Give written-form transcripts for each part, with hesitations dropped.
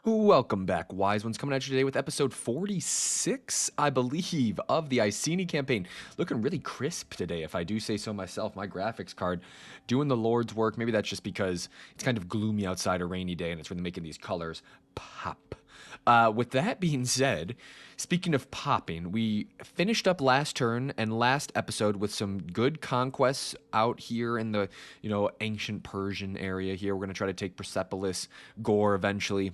Welcome back, Wise Ones. Coming at you today with episode 46, I believe, of the Iceni campaign. Looking really crisp today, if I do say so myself. My graphics card doing the Lord's work. Maybe that's just because it's kind of gloomy outside, a rainy day, and it's really making these colors pop. With that being said, speaking of popping, we finished up last turn and last episode with some good conquests out here in the, ancient Persian area here. We're going to try to take Persepolis, Gore eventually.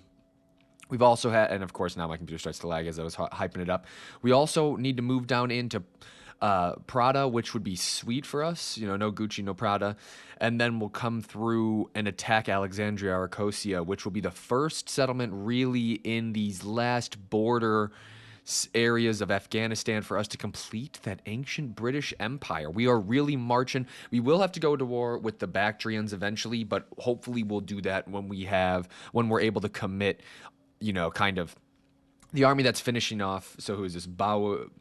We've also had, and of course now my computer starts to lag as I was hyping it up. We also need to move down into Prada, which would be sweet for us. No Gucci, no Prada. And then we'll come through and attack Alexandria or Arcosia, which will be the first settlement really in these last border areas of Afghanistan for us to complete that ancient British Empire. We are really marching. We will have to go to war with the Bactrians eventually, but hopefully we'll do that when we're able to commit kind of the army that's finishing off. So who is this? Bua's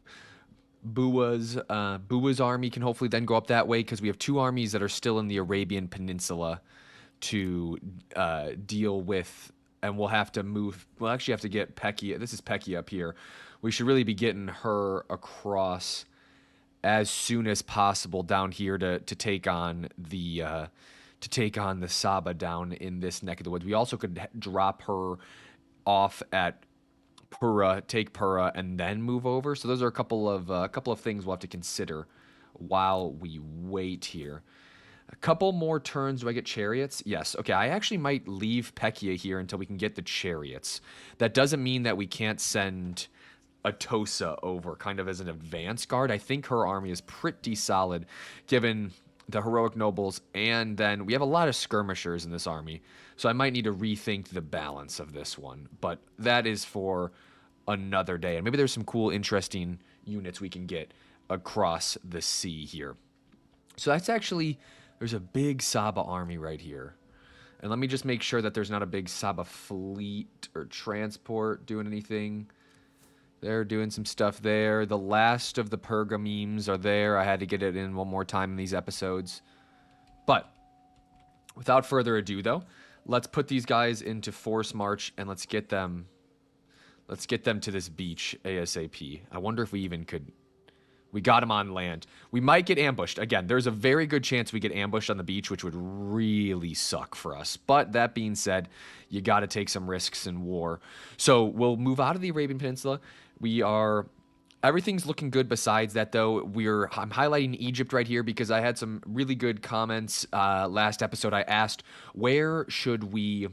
army can hopefully then go up that way because we have two armies that are still in the Arabian Peninsula to deal with, and we'll have to move. We'll actually have to get Pecky. This is Pecky up here. We should really be getting her across as soon as possible down here to take on the Saba down in this neck of the woods. We also could drop her off at Pura, take Pura, and then move over. So those are a couple of things we'll have to consider while we wait here. A couple more turns. Do I get chariots? Yes. Okay, I actually might leave Pekia here until we can get the chariots. That doesn't mean that we can't send Atosa over kind of as an advance guard. I think her army is pretty solid given the heroic nobles, and then we have a lot of skirmishers in this army, so I might need to rethink the balance of this one, but that is for another day, and maybe there's some cool, interesting units we can get across the sea here. So there's a big Saba army right here, and let me just make sure that there's not a big Saba fleet or transport doing anything. They're doing some stuff there. The last of the Perga memes are there. I had to get it in one more time in these episodes. But without further ado, though, let's put these guys into force march and let's get them to this beach ASAP. I wonder if we even could. We got them on land. We might get ambushed. Again, there's a very good chance we get ambushed on the beach, which would really suck for us. But that being said, you got to take some risks in war. So we'll move out of the Arabian Peninsula. Everything's looking good besides that, though. I'm highlighting Egypt right here because I had some really good comments last episode. I asked, where should we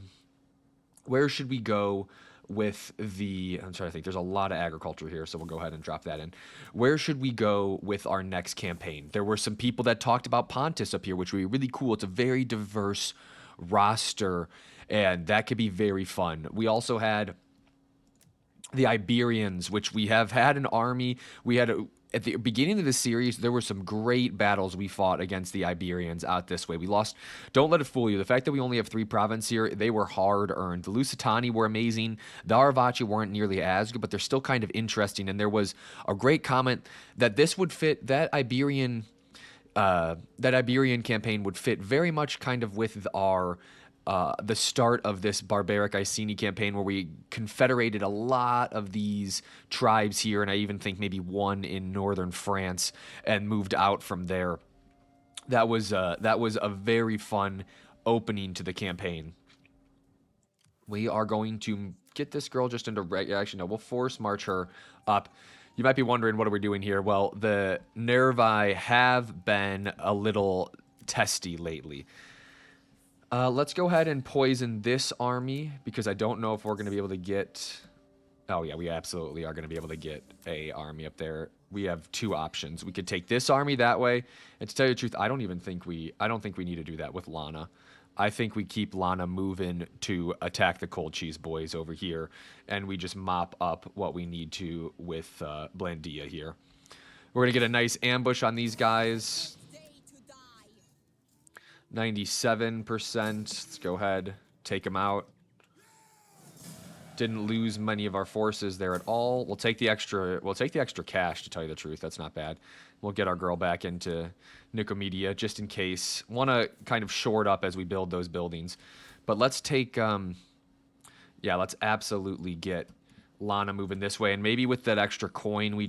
go with I'm trying to think. There's a lot of agriculture here, so we'll go ahead and drop that in. Where should we go with our next campaign? There were some people that talked about Pontus up here, which would be really cool. It's a very diverse roster, and that could be very fun. We also had the Iberians, which we have had an army. At the beginning of the series, there were some great battles we fought against the Iberians out this way. We lost. Don't let it fool you. The fact that we only have 3 provinces here, they were hard earned. The Lusitani were amazing. The Aravaci weren't nearly as good, but they're still kind of interesting. And there was a great comment that this would fit that Iberian campaign would fit very much kind of with the start of this barbaric Iceni campaign, where we confederated a lot of these tribes here, and I even think maybe one in northern France, and moved out from there. That was a very fun opening to the campaign. We are going to get this girl just into actually no, we'll force march her up. You might be wondering, what are we doing here? Well, the Nervi have been a little testy lately. Let's go ahead and poison this army, because I don't know if we're going to be able to get... Oh yeah, we absolutely are going to be able to get a army up there. We have 2 options. We could take this army that way, and to tell you the truth, I don't think we need to do that with Lana. I think we keep Lana moving to attack the Cold Cheese boys over here, and we just mop up what we need to with Blandia here. We're going to get a nice ambush on these guys. 97%. Let's go ahead, take them out. Didn't lose many of our forces there at all. We'll take the extra cash, to tell you the truth. That's not bad. We'll get our girl back into Nicomedia just in case. Want to kind of shore it up as we build those buildings. But let's take Yeah, let's absolutely get Lana moving this way, and maybe with that extra coin, we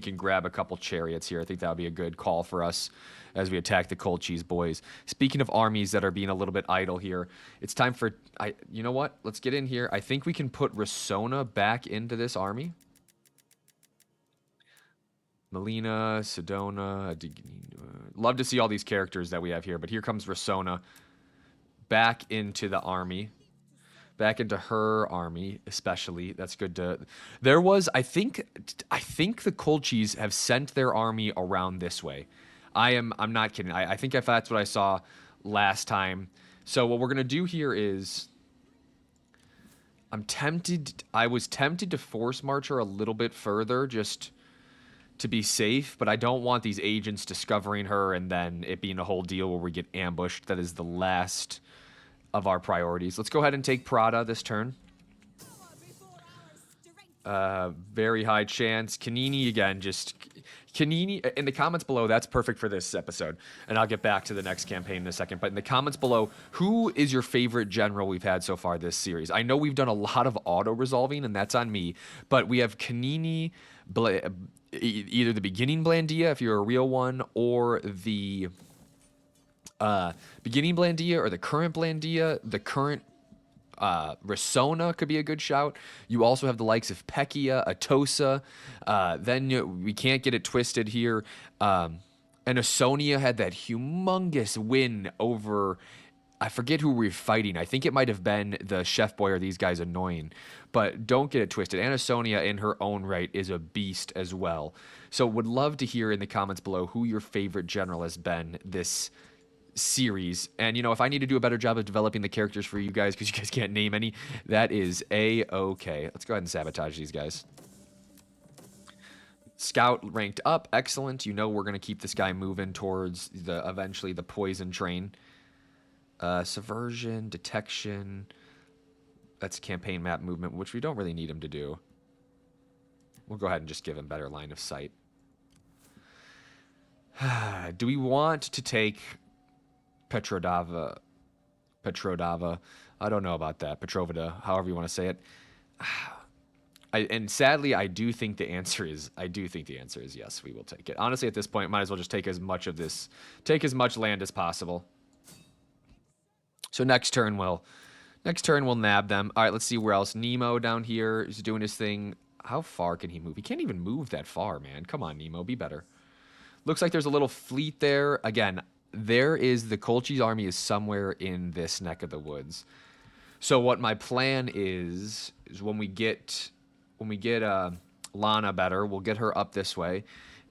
can grab a couple chariots here. I think that would be a good call for us as we attack the cold cheese boys. Speaking of armies that are being a little bit idle here, it's time for you know what? Let's get in here. I think we can put Risona back into this army. Melina, Sedona, love to see all these characters that we have here, but here comes Risona back into the army. Back into her army, especially. That's good to. There was, I think the cold cheese have sent their army around this way. I'm not kidding. I think if that's what I saw last time. So what we're gonna do here is, I was tempted to force march her a little bit further, just to be safe, but I don't want these agents discovering her and then it being a whole deal where we get ambushed. That is the last of our priorities. Let's go ahead and take Prada this turn. Very high chance. Kanini again, just Kanini in the comments below. That's perfect for this episode, and I'll get back to the next campaign in a second. But in the comments below, who is your favorite general we've had so far this series? I know we've done a lot of auto resolving, and that's on me. But we have Kanini, either the beginning Blandia if you're a real one, or the beginning Blandia or the current Blandia. The current Risona could be a good shout. You also have the likes of Pekia, Atosa. We can't get it twisted here. And Asonia had that humongous win over, I forget who we were fighting. I think it might have been the Chef Boy or these guys annoying. But don't get it twisted. Anasonia in her own right is a beast as well. So would love to hear in the comments below who your favorite general has been this series. And if I need to do a better job of developing the characters for you guys because you guys can't name any, that is a-okay. Let's go ahead and sabotage these guys. Scout ranked up, excellent. We're going to keep this guy moving towards eventually the poison train. Subversion, detection, that's campaign map movement, which we don't really need him to do. We'll go ahead and just give him better line of sight. Do we want to take Petrodava? I don't know about that. Petrovida, however you want to say it. And sadly, I do think the answer is yes, we will take it. Honestly, at this point, might as well just take as much land as possible. So next turn we'll nab them. All right, let's see where else. Nemo down here is doing his thing. How far can he move? He can't even move that far, man. Come on, Nemo, be better. Looks like there's a little fleet there. Again, the cold cheese army is somewhere in this neck of the woods. So what my plan is when we get Lana better, we'll get her up this way,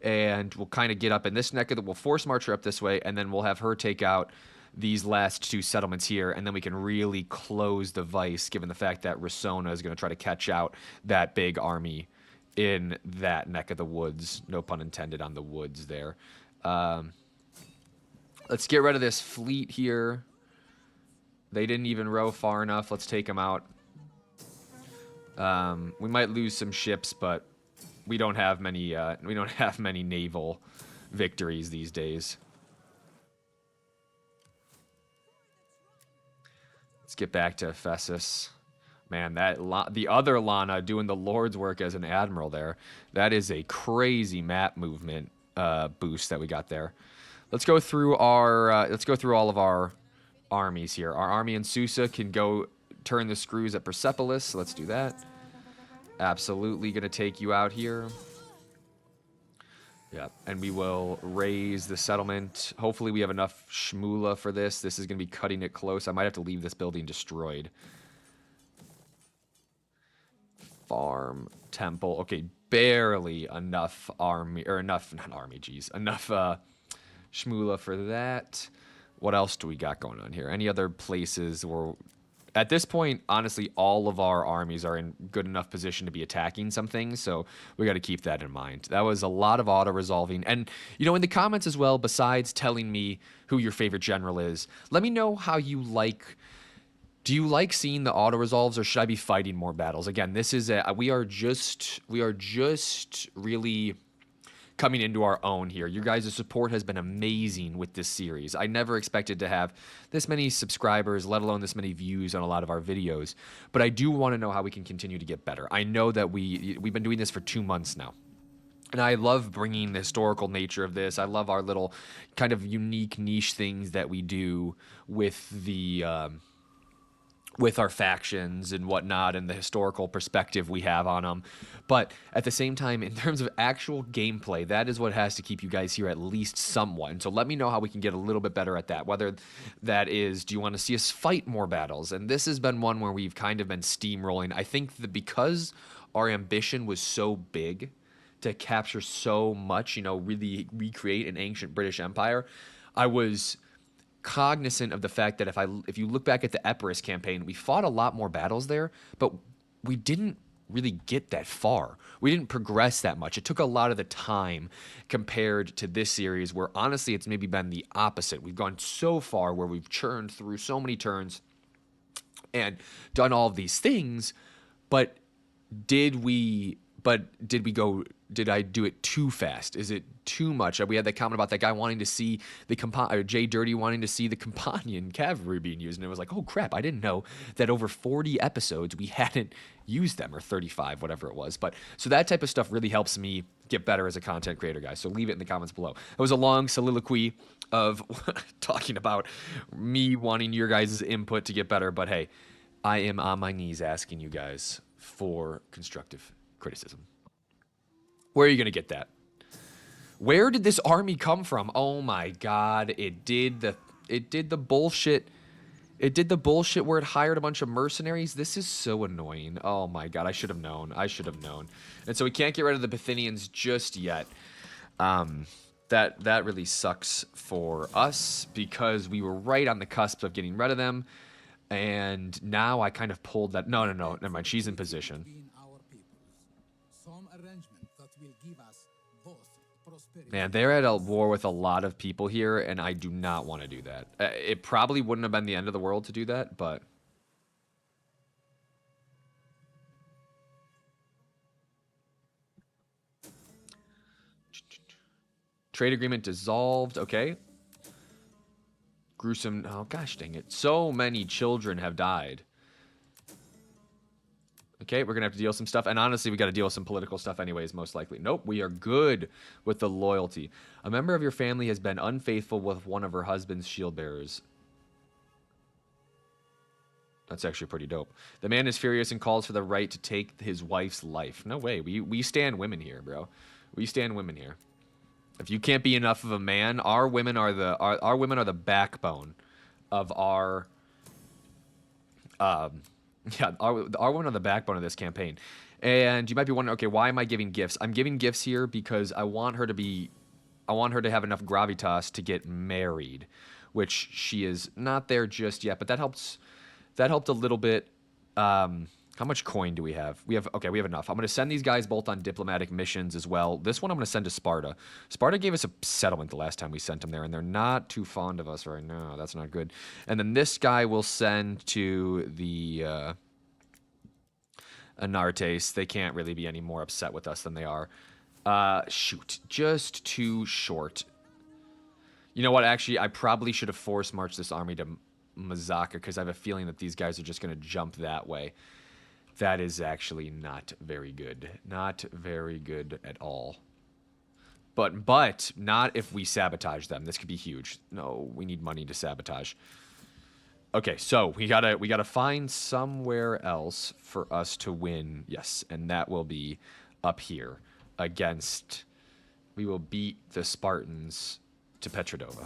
and we'll kind of get up in this neck of we'll force march her up this way, and then we'll have her take out these last two settlements here, and then we can really close the vice, given the fact that Risona is going to try to catch out that big army in that neck of the woods. No pun intended on the woods there. Let's get rid of this fleet here. They didn't even row far enough. Let's take them out. We might lose some ships, but we don't have many naval victories these days. Let's get back to Ephesus. Man, the other Lana doing the Lord's work as an admiral there. That is a crazy map movement boost that we got there. Let's go through all of our armies here. Our army in Susa can go turn the screws at Persepolis. So let's do that. Absolutely going to take you out here. Yeah, and we will raise the settlement. Hopefully we have enough shmoola for this. This is going to be cutting it close. I might have to leave this building destroyed. Farm, temple. Okay, barely enough army, or enough, not army, geez. Enough shmoola for that. What else do we got going on here? Any other places where... At this point, honestly, all of our armies are in good enough position to be attacking some things, so we got to keep that in mind. That was a lot of auto-resolving. And, in the comments as well, besides telling me who your favorite general is, let me know how you like... Do you like seeing the auto-resolves, or should I be fighting more battles? Again, this is we are just really coming into our own here. Your guys' support has been amazing with this series. I never expected to have this many subscribers, let alone this many views on a lot of our videos. But I do want to know how we can continue to get better. I know that we've been doing this for 2 months now. And I love bringing the historical nature of this. I love our little kind of unique niche things that we do with the with our factions and whatnot and the historical perspective we have on them. But at the same time, in terms of actual gameplay, that is what has to keep you guys here at least somewhat. And so let me know how we can get a little bit better at that. Whether that is, do you want to see us fight more battles? And this has been one where we've kind of been steamrolling. I think that because our ambition was so big to capture so much, really recreate an ancient British Empire, I was cognizant of the fact that if you look back at the Epirus campaign, we fought a lot more battles there, but we didn't really get that far. We didn't progress that much. It took a lot of the time compared to this series where honestly it's maybe been the opposite. We've gone so far where we've churned through so many turns and done all of these things, but did we did I do it too fast? Is it too much? We had that comment about that guy wanting to see or Jay Dirty wanting to see the companion cavalry being used. And it was like, oh crap, I didn't know that over 40 episodes we hadn't used them, or 35, whatever it was. But so that type of stuff really helps me get better as a content creator, guys. So leave it in the comments below. It was a long soliloquy of talking about me wanting your guys' input to get better. But hey, I am on my knees asking you guys for constructive criticism. Where are you going to get that? Where did this army come from? Oh my god, it did the bullshit. It did the bullshit where it hired a bunch of mercenaries. This is so annoying. Oh my god, I should have known. I should have known. And so we can't get rid of the Bithynians just yet. That really sucks for us because we were right on the cusp of getting rid of them. And now I kind of pulled that. No, never mind. She's in position. Man, they're at a war with a lot of people here, and I do not want to do that. It probably wouldn't have been the end of the world to do that, but... Trade agreement dissolved. Okay. Gruesome. Oh, gosh dang it. So many children have died. Okay, we're going to have to deal with some stuff. And honestly, we got to deal with some political stuff anyways, most likely. Nope, we are good with the loyalty. A member of your family has been unfaithful with one of her husband's shield bearers. That's actually pretty dope. The man is furious and calls for the right to take his wife's life. No way. We stand women here, bro. We stand women here. If you can't be enough of a man, our women are the backbone of our... Yeah, our women are the backbone of this campaign. And you might be wondering, okay, why am I giving gifts? I'm giving gifts here because I want her to have enough gravitas to get married, which she is not there just yet, but that helped a little bit. How much coin do we have? We have enough. I'm going to send these guys both on diplomatic missions as well. This one I'm going to send to Sparta. Sparta gave us a settlement the last time we sent them there, and they're not too fond of us right now. That's not good. And then this guy will send to the Anartes. They can't really be any more upset with us than they are. Shoot. Just too short. You know what? Actually, I probably should have force marched this army to Mazaka because I have a feeling that these guys are just going to jump that way. That is actually not very good. Not very good at all. But not if we sabotage them. This could be huge. No, we need money to sabotage. Okay, so we gotta find somewhere else for us to win. Yes, and that will be up here against... We will beat the Spartans to Petrodova.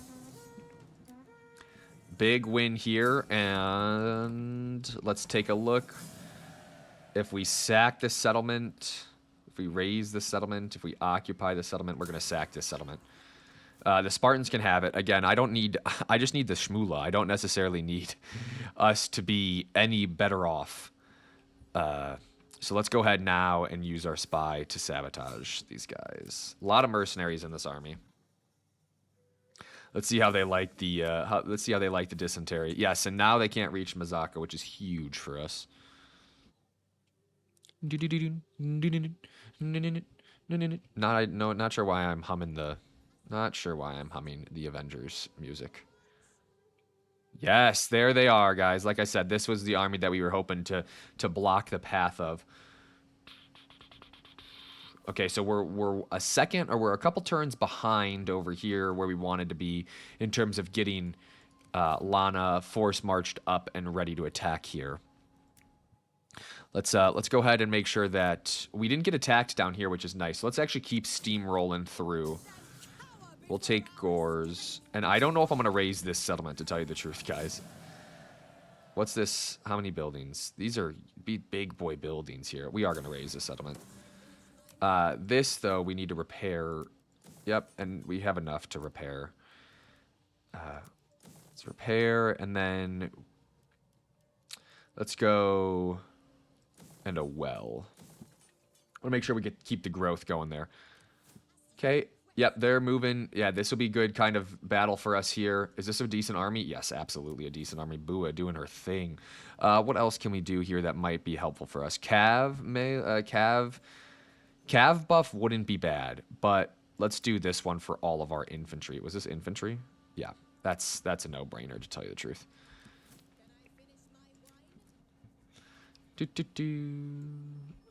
Big win here, and let's take a look. If we sack this settlement, if we raise the settlement, if we occupy the settlement, we're going to sack this settlement. The Spartans can have it. Again, I just need the shmoola. I don't necessarily need us to be any better off. So let's go ahead now and use our spy to sabotage these guys. A lot of mercenaries in this army. Let's see how they like the dysentery. Yes, and now they can't reach Mazaka, which is huge for us. Not sure why I'm humming the... Not sure why I'm humming the Avengers music. Yes, there they are, guys. Like I said, this was the army that we were hoping to block the path of. Okay, so we're a second, or we're a couple turns behind over here where we wanted to be in terms of getting Lana force marched up and ready to attack here. Let's go ahead and make sure that we didn't get attacked down here, which is nice. So let's actually keep steamrolling through. We'll take Gores, and I don't know if I'm gonna raise this settlement, to tell you the truth, guys. What's this? How many buildings? These are big boy buildings here. We are gonna raise this settlement. This, though, we need to repair. Yep, and we have enough to repair. Let's repair, and then let's go and a well. I want to make sure we keep the growth going there. Okay, yep, they're moving. Yeah, this will be good kind of battle for us here. Is this a decent army? Yes, absolutely a decent army. Bua doing her thing. What else can we do here that might be helpful for us? Cav buff wouldn't be bad, but let's do this one for all of our infantry. Was this infantry? Yeah, that's a no-brainer, to tell you the truth.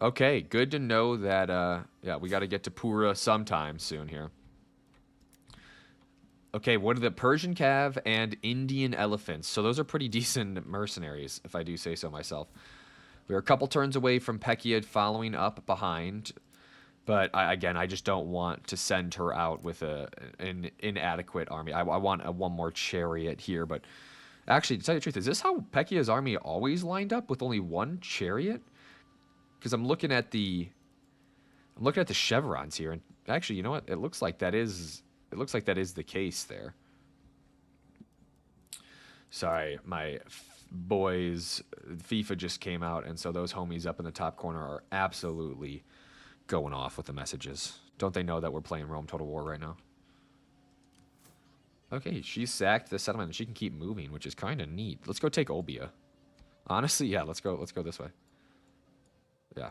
Okay, good to know that, yeah, we got to get to Pura sometime soon here. Okay, what are the Persian Cav and Indian Elephants? So those are pretty decent mercenaries, if I do say so myself. We're a couple turns away from Pekia following up behind. But again, I just don't want to send her out with an inadequate army. I want one more chariot here. But actually, to tell you the truth, is this how Pekia's army always lined up, with only one chariot? Because I'm looking at the chevrons here, and actually, you know what? It looks like that is the case there. Sorry, my boys, FIFA just came out, and so those homies up in the top corner are absolutely going off with the messages. Don't they know that we're playing Rome Total War right now? Okay, she sacked the settlement and she can keep moving, which is kind of neat. Let's go take Obia. Honestly, yeah, let's go this way. Yeah.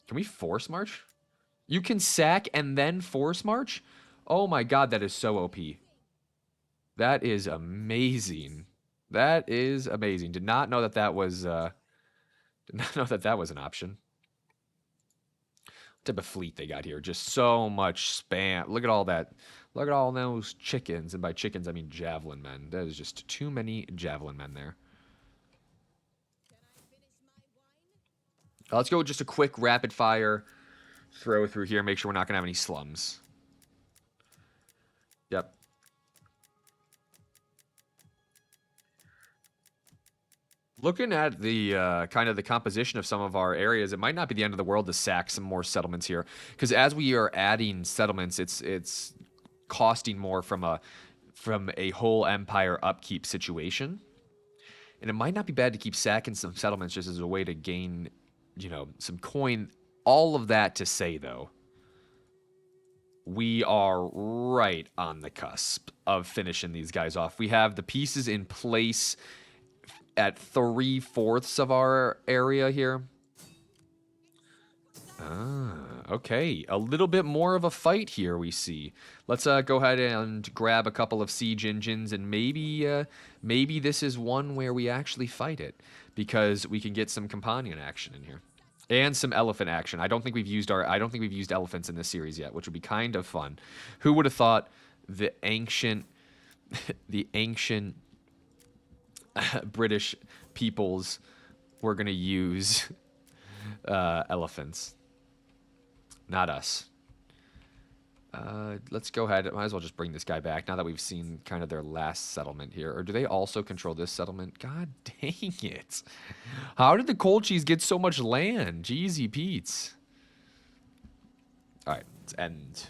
Can we force march? You can sack and then force march? Oh my god, that is so OP. That is amazing. That is amazing. Did not know that that was an option. Type of fleet they got here. Just so much spam. Look at all that. Look at all those chickens. And by chickens, I mean javelin men. That is just too many javelin men there. Let's go with just a quick rapid fire throw through here. Make sure we're not going to have any slums. Yep. Looking at the kind of the composition of some of our areas, it might not be the end of the world to sack some more settlements here, because as we are adding settlements, it's costing more from a whole empire upkeep situation, and it might not be bad to keep sacking some settlements just as a way to gain, you know, some coin. All of that to say, though, we are right on the cusp of finishing these guys off. We have the pieces in place at 3/4 of our area here. Okay. A little bit more of a fight here, we see. Let's go ahead and grab a couple of siege engines, and maybe this is one where we actually fight it, because we can get some companion action in here. And some elephant action. I don't think we've used elephants in this series yet, which would be kind of fun. Who would have thought the ancient British peoples were going to use elephants? Not us. Let's go ahead. Might as well just bring this guy back now that we've seen kind of their last settlement here. Or do they also control this settlement? God dang it. How did the Colchis get so much land? Jeezy Pete's. All right, let's end.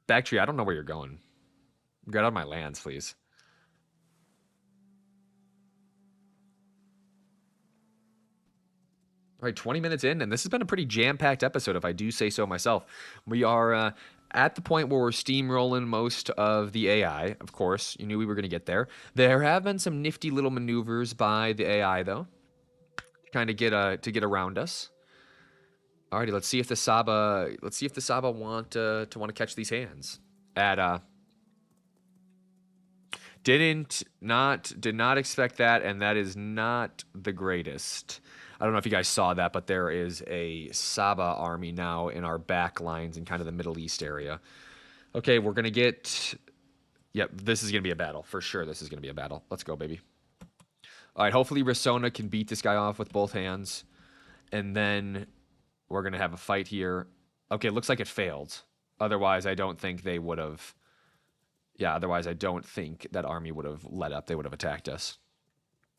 Backtree, I don't know where you're going. Get out of my lands, please. All right, 20 minutes in, and this has been a pretty jam-packed episode, if I do say so myself. We are at the point where we're steamrolling most of the AI, of course. You knew we were going to get there. There have been some nifty little maneuvers by the AI, though. kind of get around us. Alrighty, let's see if the Saba want to catch these hands. At did not expect that, and that is not the greatest. I don't know if you guys saw that, but there is a Saba army now in our back lines in kind of the Middle East area. Okay, we're gonna get. Yep, this is gonna be a battle for sure. This is gonna be a battle. Let's go, baby. All right, hopefully Wyseones can beat this guy off with both hands, and then we're gonna have a fight here. Okay, looks like it failed. Otherwise, I don't think they would have. Yeah, otherwise I don't think that army would have let up. They would have attacked us.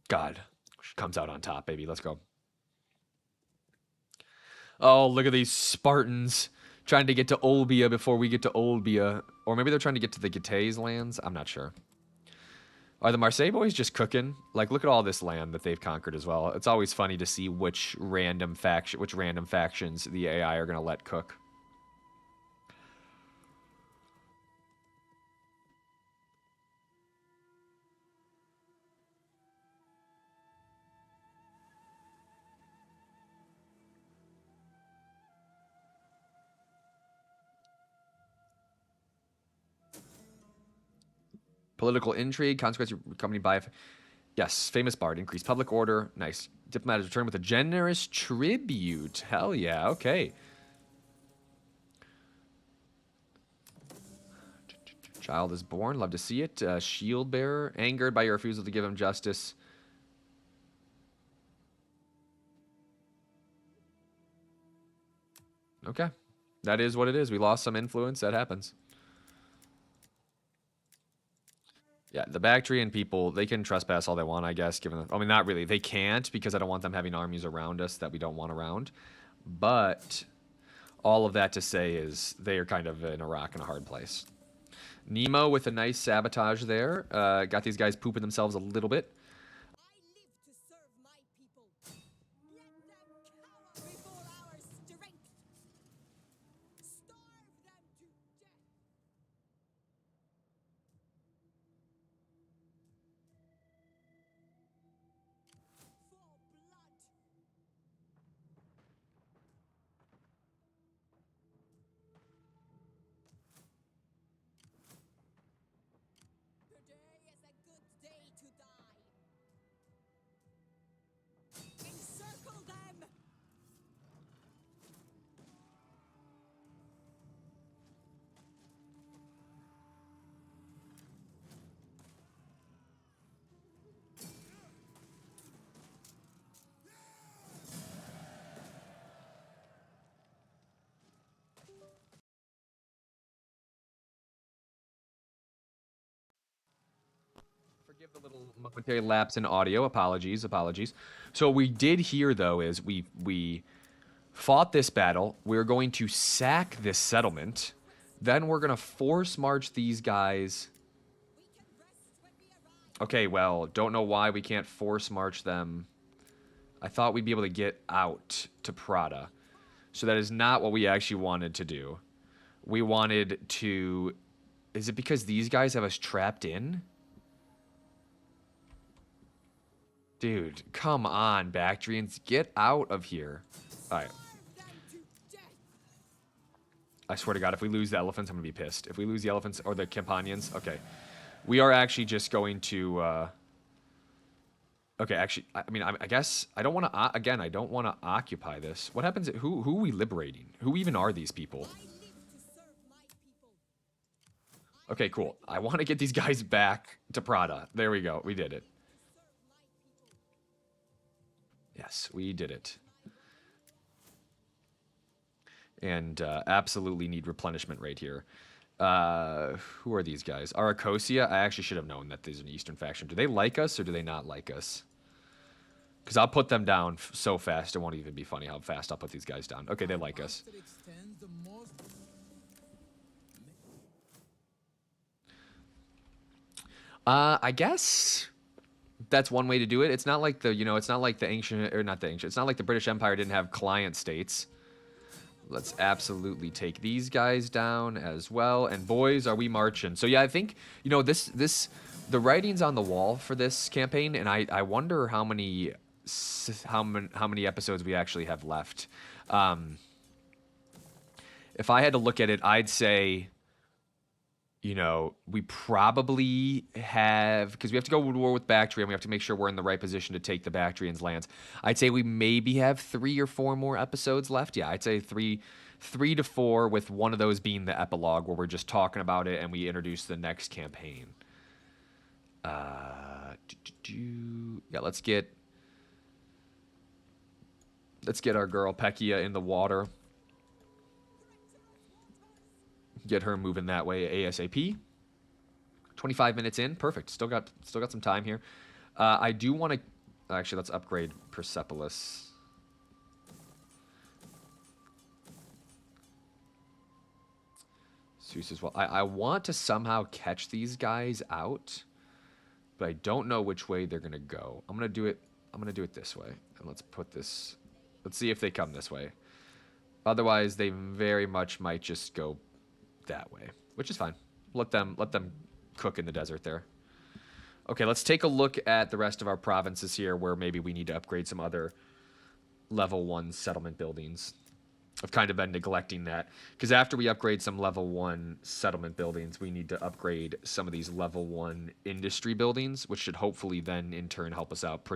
God, comes out on top, baby. Let's go. Oh, look at these Spartans trying to get to Olbia before we get to Olbia. Or maybe they're trying to get to the Getaes lands. I'm not sure. Are the Marseille boys just cooking? Like, look at all this land that they've conquered as well. It's always funny to see which random factions the AI are going to let cook. Political intrigue, consequence accompanied by, yes, famous bard, increased public order, nice. Diplomat is returned with a generous tribute. Hell yeah, okay. Child is born, love to see it. Shield bearer, angered by your refusal to give him justice. Okay, that is what it is. We lost some influence, that happens. Yeah, the Bactrian people, they can trespass all they want, I guess, given I mean, not really. They can't, because I don't want them having armies around us that we don't want around. But all of that to say is they are kind of in a rock and a hard place. Nemo with a nice sabotage there. Got these guys pooping themselves a little bit. Forgive the little momentary lapse in audio. Apologies. So what we did here, though, is we fought this battle. We're going to sack this settlement. Then we're going to force march these guys. Okay, well, don't know why we can't force march them. I thought we'd be able to get out to Prada. So that is not what we actually wanted to do. We wanted to... Is it because these guys have us trapped in? Dude, come on, Bactrians. Get out of here. Alright. I swear to God, if we lose the elephants, I'm going to be pissed. If we lose the elephants or the companions, okay. We are actually just going to... Okay, actually, I mean, I guess I don't want to... Again, I don't want to occupy this. What happens... Who are we liberating? Who even are these people? Okay, cool. I want to get these guys back to Prada. There we go. We did it. Yes, we did it. And absolutely need replenishment right here. Who are these guys? Aracosia? I actually should have known that there's an Eastern faction. Do they like us or do they not like us? Because I'll put them down so fast, it won't even be funny how fast I'll put these guys down. Okay, they like us. I guess that's one way to do it. It's not like the, it's not like the ancient, or not the ancient, it's not like the British Empire didn't have client states. Let's absolutely take these guys down as well. And boys, are we marching. So yeah, I think, the writing's on the wall for this campaign, and I wonder how many how many episodes we actually have left. Um, if I had to look at it, I'd say, you know, we probably have, because we have to go to war with Bactrian. We have to make sure we're in the right position to take the Bactrians' lands. I'd say we maybe have 3 or 4 more episodes left. Yeah, I'd say three to four, with one of those being the epilogue where we're just talking about it and we introduce the next campaign. Yeah, let's get our girl Pekia in the water. Get her moving that way ASAP. 25 minutes in, perfect. Still got some time here. I do want to actually, let's upgrade Persepolis. Zeus as well. I want to somehow catch these guys out, but I don't know which way they're gonna go. I'm gonna do it this way, and let's put this. Let's see if they come this way. Otherwise, they very much might just go that way, which is fine. Let them cook in the desert there. Okay, let's take a look at the rest of our provinces here, where maybe we need to upgrade some other level 1 settlement buildings. I've kind of been neglecting that, because after we upgrade some level 1 settlement buildings, we need to upgrade some of these level 1 industry buildings, which should hopefully then in turn help us out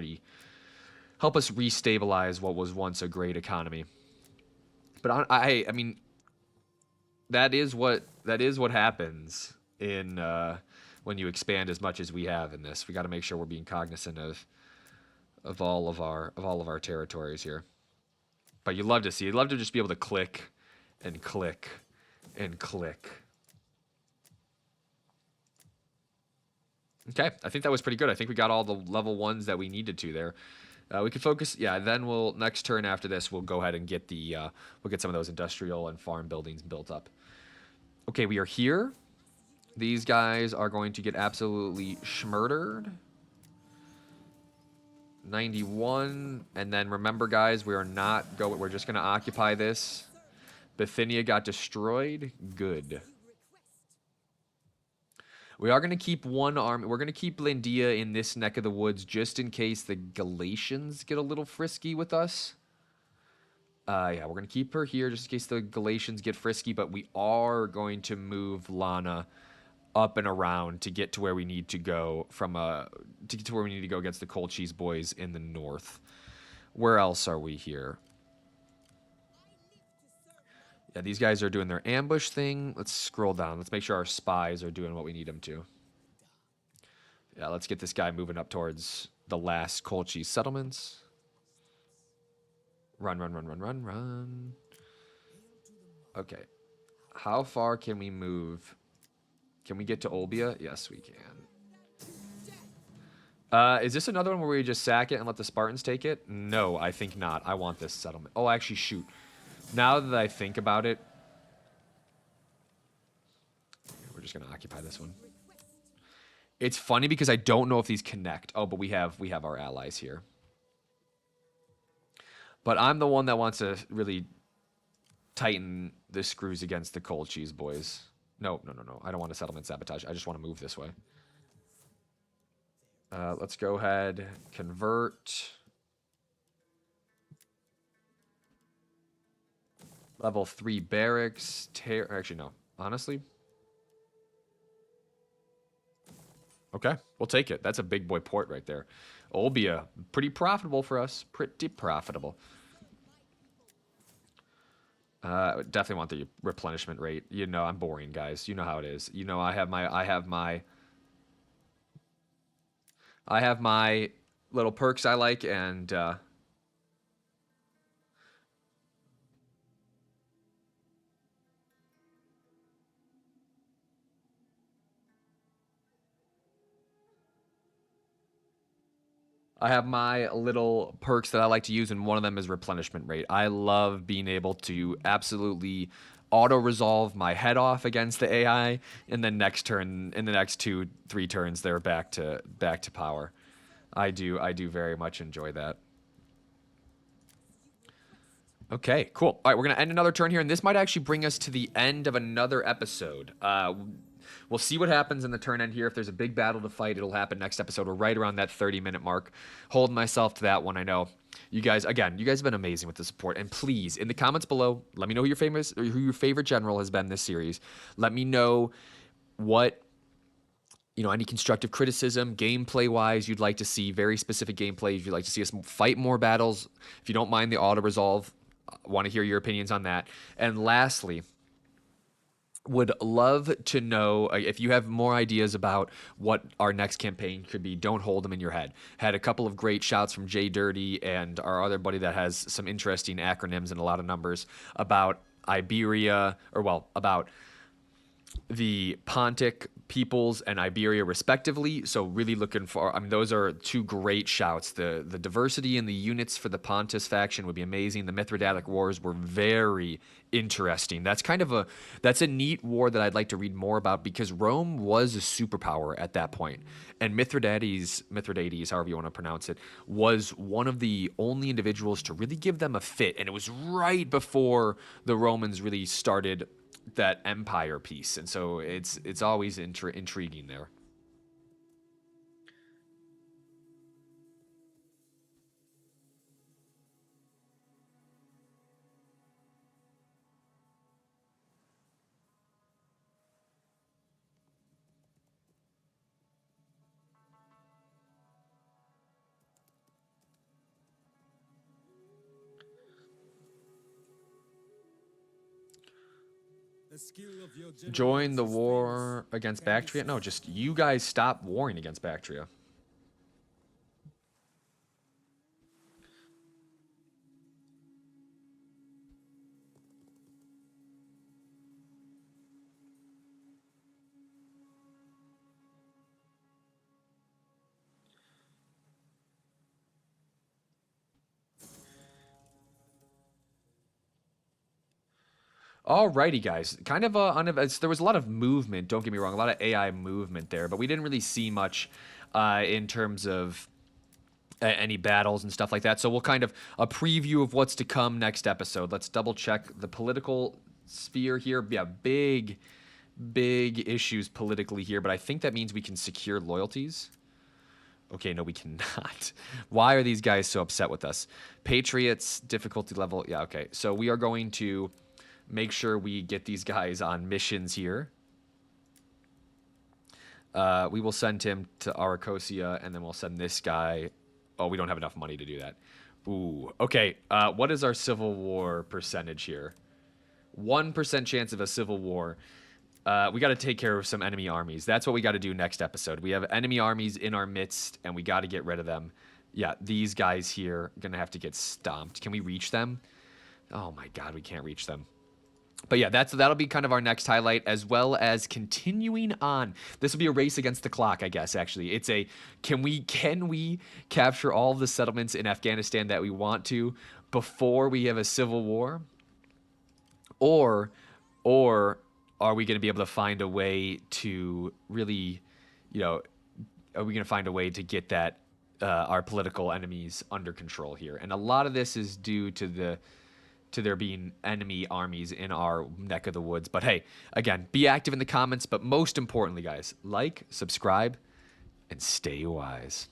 help us restabilize what was once a great economy. But I mean, that is what happens in when you expand as much as we have in this. We got to make sure we're being cognizant of all of our territories here. But you'd love to see. You'd love to just be able to click and click and click. Okay, I think that was pretty good. I think we got all the level 1s that we needed to there. We could focus. Yeah, then next turn after this, we'll go ahead and get we'll get some of those industrial and farm buildings built up. Okay, we are here. These guys are going to get absolutely schmurdered. 91, and then remember, guys, we're just going to occupy this. Bithynia got destroyed. Good. We are going to keep one army. We're going to keep Landia in this neck of the woods just in case the Galatians get a little frisky with us. Yeah, we're going to keep her here just in case the Galatians get frisky, but we are going to move Lana up and around to get to where we need to go against the Cold Cheese Boys in the north. Where else are we here? Yeah, these guys are doing their ambush thing. Let's scroll down. Let's make sure our spies are doing what we need them to. Yeah, let's get this guy moving up towards the last Cold Cheese settlements. Run, run, run, run, run, run. Okay. How far can we move? Can we get to Olbia? Yes, we can. Is this another one where we just sack it and let the Spartans take it? No, I think not. I want this settlement. Oh, actually, shoot. Now that I think about it, we're just going to occupy this one. It's funny because I don't know if these connect. Oh, but we have our allies here. But I'm the one that wants to really tighten the screws against the Cold Cheese Boys. No. I don't want to settlement sabotage. I just want to move this way. Let's go ahead, convert. Level 3 barracks. Actually, no. Honestly. Okay, we'll take it. That's a big boy port right there. Olbia, pretty profitable for us. Pretty profitable. Definitely want the replenishment rate. You know, I'm boring, guys. You know how it is. You know, I have my little perks I like, and I have my little perks that I like to use, and one of them is replenishment rate. I love being able to absolutely auto-resolve my head off against the AI, and then next turn, in the next 2-3 turns, they're back to power. I do very much enjoy that. Okay, cool. All right, we're going to end another turn here, and this might actually bring us to the end of another episode. we'll see what happens in the turn end here. If there's a big battle to fight, it'll happen next episode. We're right around that 30-minute mark. Holding myself to that one, I know. You guys, again, you guys have been amazing with the support. And please, in the comments below, let me know who your favorite general has been this series. Let me know what, any constructive criticism, gameplay wise, you'd like to see, very specific gameplay. If you'd like to see us fight more battles, if you don't mind the auto resolve, want to hear your opinions on that. And lastly, would love to know if you have more ideas about what our next campaign could be. Don't hold them in your head. Had a couple of great shouts from Jay Dirty and our other buddy that has some interesting acronyms and a lot of numbers about Iberia, about the Pontic peoples and Iberia respectively. So really looking for, those are two great shouts. The diversity in the units for the Pontus faction would be amazing. The Mithridatic Wars were very interesting. That's a neat war that I'd like to read more about, because Rome was a superpower at that point. And Mithridates, however you want to pronounce it, was one of the only individuals to really give them a fit. And it was right before the Romans really started that empire piece, and so it's always intriguing there. Join the war against Bactria? No, just you guys stop warring against Bactria. Alrighty, guys. Kind of there was a lot of movement. Don't get me wrong, a lot of AI movement there, but we didn't really see much in terms of any battles and stuff like that. So we'll kind of a preview of what's to come next episode. Let's double check the political sphere here. Yeah, big issues politically here, but I think that means we can secure loyalties. Okay, no, we cannot. Why are these guys so upset with us? Patriots, difficulty level. Yeah, okay. So we are going to make sure we get these guys on missions here. We will send him to Aracosia, and then we'll send this guy. Oh, we don't have enough money to do that. Ooh, okay. What is our civil war percentage here? 1% chance of a civil war. We got to take care of some enemy armies. That's what we got to do next episode. We have enemy armies in our midst, and we got to get rid of them. Yeah, these guys here are going to have to get stomped. Can we reach them? Oh my god, we can't reach them. But yeah, that'll be kind of our next highlight, as well as continuing on. This will be a race against the clock, I guess. Actually, it's a can we capture all of the settlements in Afghanistan that we want to before we have a civil war, or are we going to be able to find a way to really, are we going to find a way to get that our political enemies under control here? And a lot of this is due to there being enemy armies in our neck of the woods. But hey, again, be active in the comments. But most importantly, guys, like, subscribe, and stay wise.